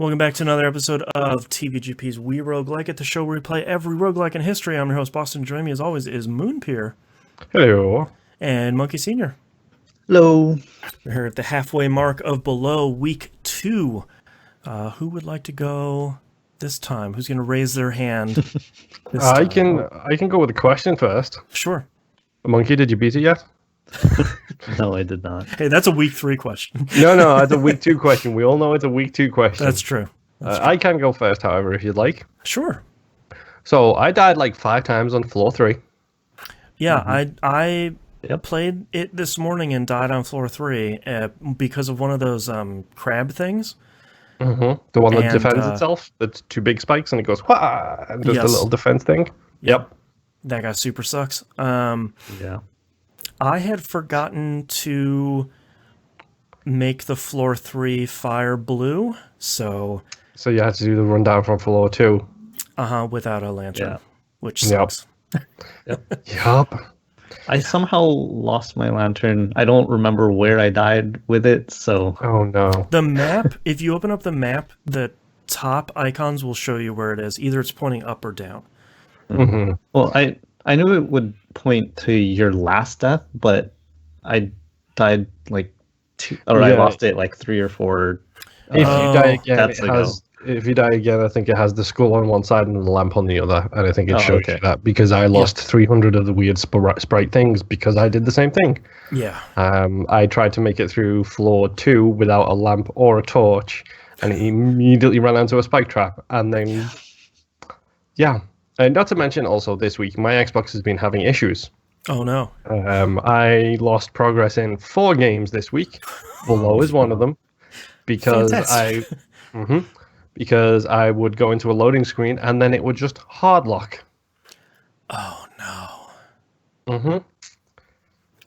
Welcome back to another episode of TVGP's We Roguelike, at the show where we play every roguelike in history. I'm your host, Boston. Joining me as always is Moonpier. Hello. And Monkey Senior. Hello. We're here at the halfway mark of Below Week 2. Who would like to go this time? Who's going to raise their hand this I time? can go with a question first. Sure. Monkey, did you beat it yet? No, I did not. Hey, that's a Week 3 question. No, it's a week 2 question. We all know it's a week 2 question. That's true. I can go first, however, if you'd like. Sure. So I died like 5 times on floor 3. Yeah, I played it this morning and died on floor 3 because of one of those crab things. Mm-hmm. The one that And, defends itself. That's 2 big spikes and it goes wah, and does the Yes. little defense thing. Yep. That guy super sucks. Yeah. I had forgotten to make the floor 3 fire blue, so So you had to do the rundown from floor 2. without a lantern, Yeah. which sucks. Yup. I somehow lost my lantern. I don't remember where I died with it, so Oh no. The map, if you open up the map, the top icons will show you where it is. Either it's pointing up or down. Mm-hmm. well, I knew it would point to your last death, but I died like 2, or I Yeah. lost it like 3 or 4. If you die again, that's it the has. If you die again, I think it has the skull on one side and the lamp on the other, and I think it Oh, shows okay. you that because I lost 300 of the weird sprite things because I did the same thing. Yeah. I tried to make it through floor 2 without a lamp or a torch, and it immediately ran into a spike trap. And then, yeah, and not to mention also this week my Xbox has been having issues. Oh no. I lost progress in 4 games this week. Below is one of them because Fantastic. because I would go into a loading screen and then it would just hard lock. Oh no.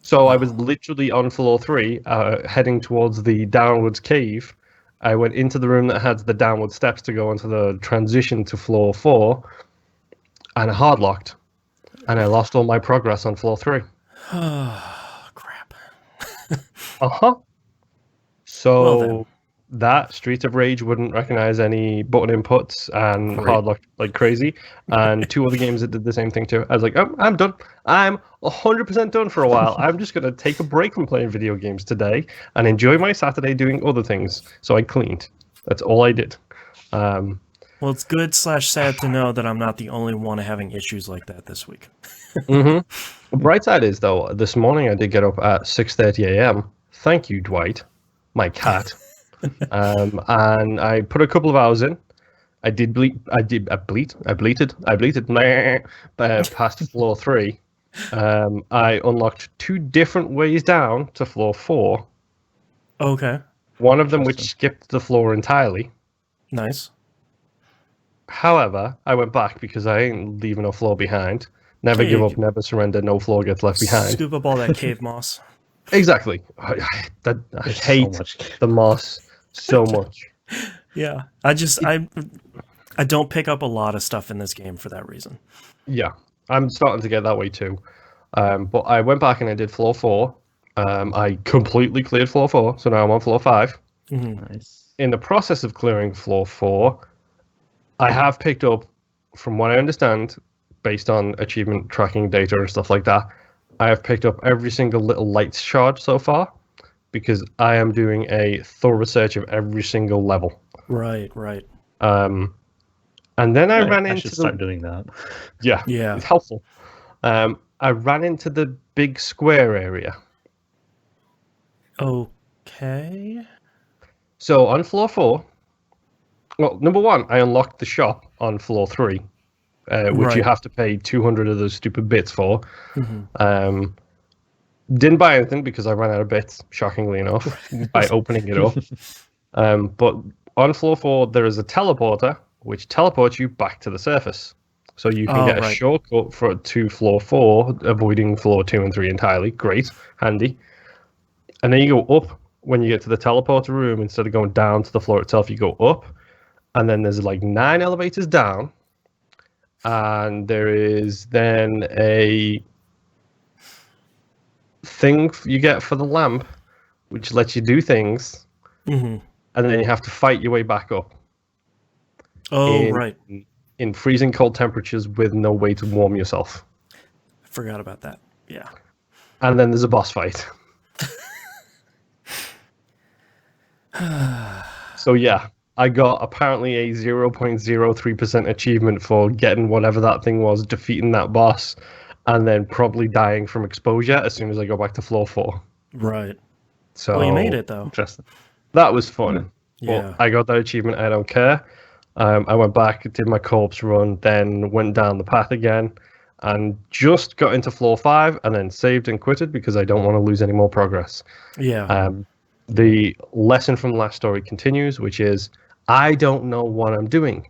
So I was literally on floor 3, heading towards the downwards cave. I went into the room that had the downward steps to go onto the transition to floor 4, and it hard locked, and I lost all my progress on floor 3. Oh, crap. So Well then. that Streets of Rage wouldn't recognize any button inputs and Great. hard locked like crazy. And 2 other games that did the same thing too. I was like, oh, I'm done. I'm 100% done for a while. I'm just going to take a break from playing video games today and enjoy my Saturday doing other things. So I cleaned. That's all I did. Well, it's good/sad to know that I'm not the only one having issues like that this week. The bright side is, though, this morning I did get up at 6:30 a.m. Thank you, Dwight, my cat. And I put a couple of hours in. I bleated past floor 3. I unlocked 2 different ways down to floor 4. Okay. One of them which skipped the floor entirely. Nice. However, I went back because I ain't leaving a floor behind. Never Yeah, give you up, never surrender, no floor gets left behind. Scoop up all that cave moss. Exactly. I hate much. the moss so much. Yeah. I don't pick up a lot of stuff in this game for that reason. Yeah, I'm starting to get that way too. But I went back and I did floor 4. I completely cleared floor 4, so now I'm on floor 5. Nice. In the process of clearing floor 4, I have picked up, from what I understand, based on achievement tracking data and stuff like that, I have picked up every single little light shard so far because I am doing a thorough search of every single level. Right. And then I ran I into should start doing that. Yeah, Yeah. it's helpful. I ran into the big square area. Okay. So on floor 4, well, number 1, I unlocked the shop on floor 3, which you Right. have to pay 200 of those stupid bits for. Didn't buy anything because I ran out of bits, shockingly enough, by opening it up. But on floor 4, there is a teleporter, which teleports you back to the surface. So you can get a right. shortcut to floor 4, avoiding floor 2 and 3 entirely. Great, handy. And then you go up when you get to the teleporter room. Instead of going down to the floor itself, you go up. And then there's like 9 elevators down. And there is then a thing you get for the lamp, which lets you do things. Mm-hmm. And then you have to fight your way back up. Oh, right. in freezing cold temperatures with no way to warm yourself. I forgot about that. Yeah. And then there's a boss fight. So yeah, I got apparently a 0.03% achievement for getting whatever that thing was, defeating that boss, and then probably dying from exposure as soon as I go back to floor 4. Right. So Well, you made it, though. Interesting. that was fun. Yeah. But I got that achievement. I don't care. I went back, did my corpse run, then went down the path again, and just got into floor 5, and then saved and quitted because I don't want to lose any more progress. Yeah. The lesson from the last story continues, which is I don't know what I'm doing.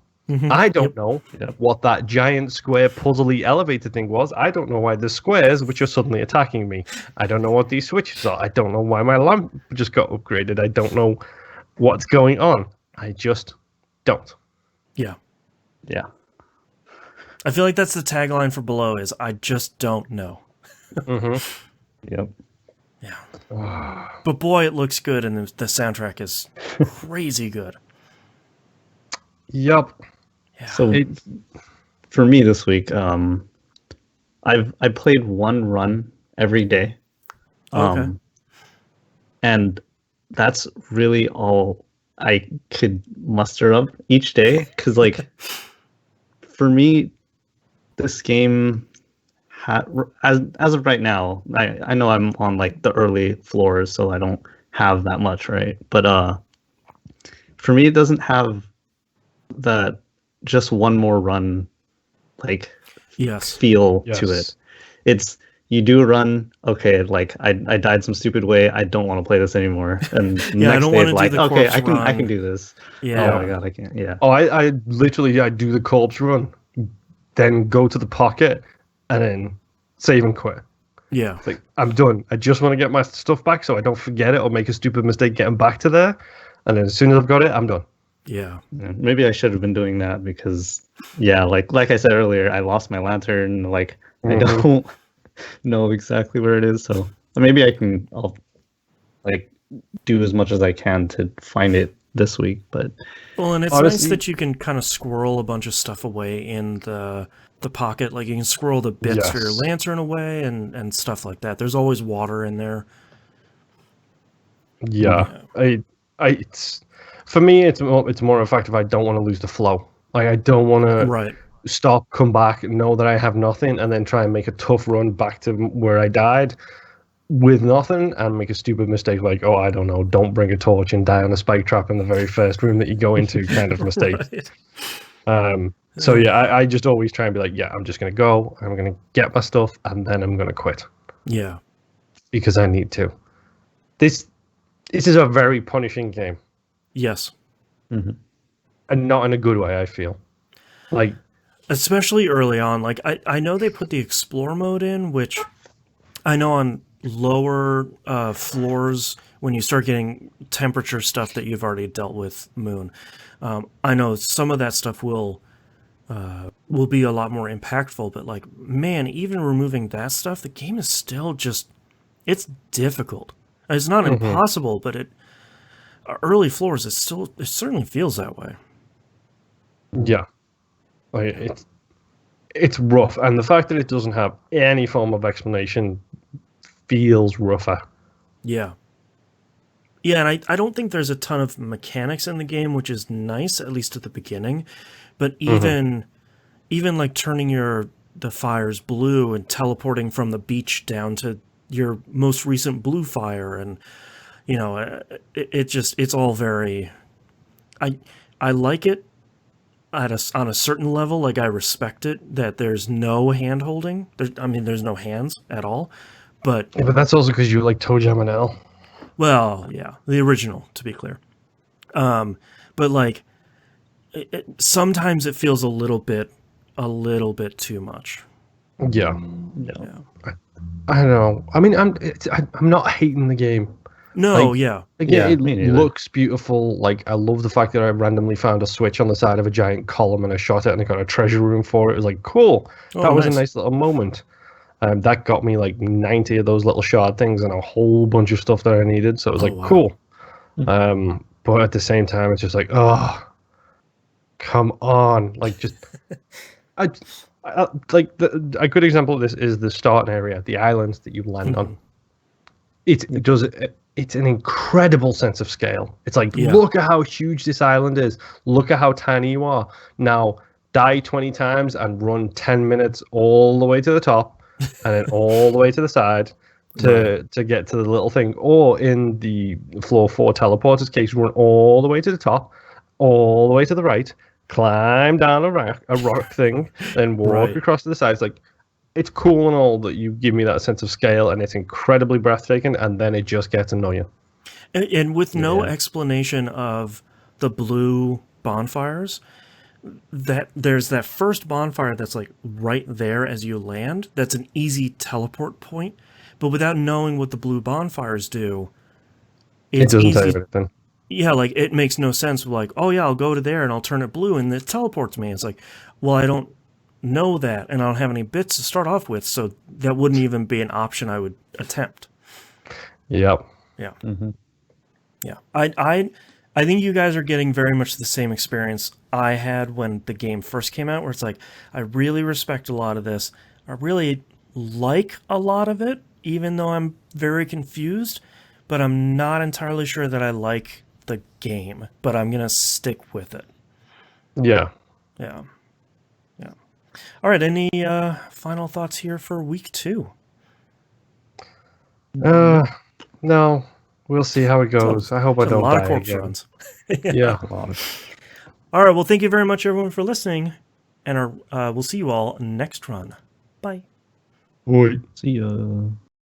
I don't know what that giant square puzzly elevator thing was. I don't know why there's squares which are suddenly attacking me. I don't know what these switches are. I don't know why my lamp just got upgraded. I don't know what's going on. I just don't. Yeah. Yeah. I feel like that's the tagline for Below is I just don't know. Yep. Yeah. But boy, it looks good, and the soundtrack is crazy good. Yep. Yeah. So for me this week, I played one run every day. Okay. And that's really all I could muster up each day. Because, like, for me, this game, as of right now, I know I'm on, like, the early floors, so I don't have that much, right? But for me, it doesn't have that just one more run, like, feel to it. It's you do a run, okay, like I died some stupid way, I don't want to play this anymore. And next day it's like, okay, I can do this. Yeah. Oh my god, I can't. Yeah. Oh, I literally do the corpse run, then go to the pocket, and then save and quit. Yeah. It's like, I'm done. I just want to get my stuff back so I don't forget it or make a stupid mistake getting back to there. And then as soon as I've got it, I'm done. Yeah. Maybe I should have been doing that because, yeah, like I said earlier, I lost my lantern. Like, I don't know exactly where it is, so maybe I'll like do as much as I can to find it this week. But well, and it's nice that you can kind of squirrel a bunch of stuff away in the pocket. Like you can squirrel the bits for your lantern away and stuff like that. There's always water in there. Yeah. It's for me. It's more a fact of I don't want to lose the flow. Like I don't want to stop, come back, know that I have nothing, and then try and make a tough run back to where I died with nothing and make a stupid mistake like, oh, I don't know, don't bring a torch and die on a spike trap in the very first room that you go into kind of mistake. So yeah, I just always try and be like, yeah, I'm just going to go, I'm going to get my stuff, and then I'm going to quit. Yeah. Because I need to. This is a very punishing game. Yes. And not in a good way, I feel. Like, especially early on, like I know they put the explore mode in, which I know on lower floors when you start getting temperature stuff that you've already dealt with, Moon. I know some of that stuff will be a lot more impactful, but like, man, even removing that stuff, the game is still it's difficult. It's not impossible, but early floors, it certainly feels that way. Yeah. Like it's rough, and the fact that it doesn't have any form of explanation feels rougher. Yeah. Yeah, and I don't think there's a ton of mechanics in the game, which is nice, at least at the beginning. But even like turning the fires blue and teleporting from the beach down to your most recent blue fire, and you know, it's all very. I like it. On a certain level, like I respect it that there's no hand holding. There's no hands at all, but that's also because you like ToeJam and L. Well, yeah, the original, to be clear. But like, sometimes it feels a little bit too much. Yeah. I don't know. I mean, I'm not hating the game. No, like, yeah. Again, it looks beautiful. Like, I love the fact that I randomly found a switch on the side of a giant column and I shot it and I got a treasure room for it. It was like, cool. That was a nice little moment. That got me like 90 of those little shard things and a whole bunch of stuff that I needed. So it was cool. But at the same time, it's just like, come on, like just I, like a good example of this is the starting area, the islands that you land on. It does it's an incredible sense of scale. It's like, Yeah. look at how huge this island is. Look at how tiny you are. Now die 20 times and run 10 minutes all the way to the top and then all the way to the side to get to the little thing. Or in the floor 4 teleporters case, run all the way to the top, all the way to the right, climb down a rock thing, then walk Right. across to the side. It's like, it's cool and all that you give me that sense of scale, and it's incredibly breathtaking, and then it just gets annoying. And with no Yeah. explanation of the blue bonfires, that there's that first bonfire that's like right there as you land. That's an easy teleport point, but without knowing what the blue bonfires do, It it's doesn't tell you easy. anything. Yeah, like it makes no sense. Like, oh yeah, I'll go to there and I'll turn it blue and it teleports me. It's like, well, I don't know that and I don't have any bits to start off with, so that wouldn't even be an option I would attempt. Yep. Yeah. Mm-hmm. Yeah. I think you guys are getting very much the same experience I had when the game first came out, where it's like, I really respect a lot of this. I really like a lot of it, even though I'm very confused, but I'm not entirely sure that I like the game, but I'm gonna stick with it. Yeah. Yeah. Yeah. All right, any final thoughts here for week 2? No. We'll see how it goes. I hope I It's a don't lot of die corpse again. runs. Yeah. A lot of. All right, well, thank you very much, everyone, for listening, and we'll see you all next run. Bye. Oi. See ya.